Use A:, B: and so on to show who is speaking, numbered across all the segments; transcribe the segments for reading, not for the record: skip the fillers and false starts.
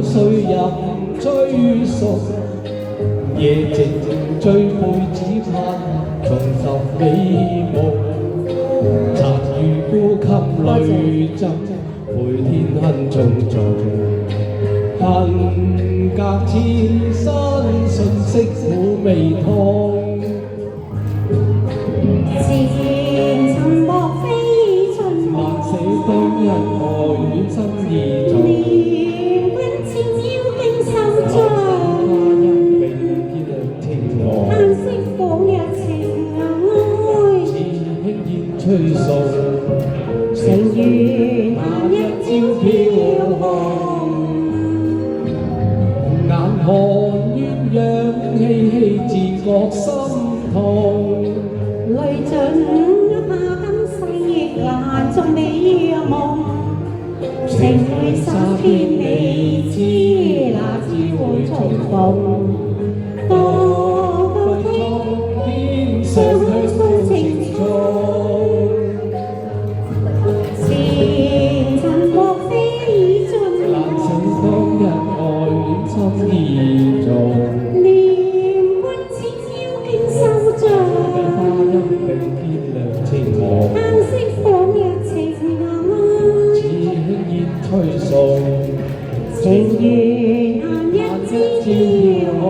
A: 水任追溯，夜靜追悔只盼重拾美夢。殘餘孤給淚浸，陪天恨重重。恨隔千山，瞬息苦味湯。
B: 前塵莫非春
A: 萬死當日愛戀心意重。
B: 念君千邀經手中，嘆息往日情愛，
A: 輕煙吹送，
B: 情如那一朝飄紅。
A: 眼看鴛鴦嬉戲自覺心痛，
B: 淚盡下今世眼中美夢，情會散遍未知那次會重逢。當天相許情重，前塵莫非盡
A: 難捨當日愛戀心意重。
B: 念君千邀經手中，
A: 花音並肩兩情望，
B: 嘆息往日情愛，
A: 似輕煙吹送，
B: 情如那一朝飄紅。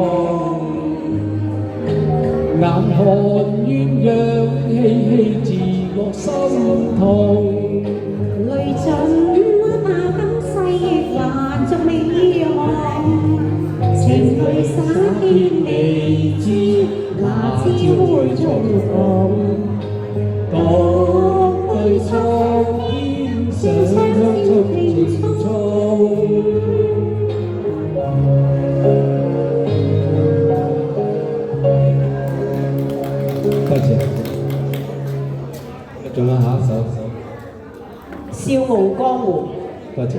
A: 眼看鴛鴦嬉戲自覺心痛，
B: 淚盡下今世眼中美夢，情淚灑遍未知那朝會重逢。
A: 當對蒼天上香觸情衷。多謝，仲有下一首，
B: 笑傲江湖。
A: 多謝。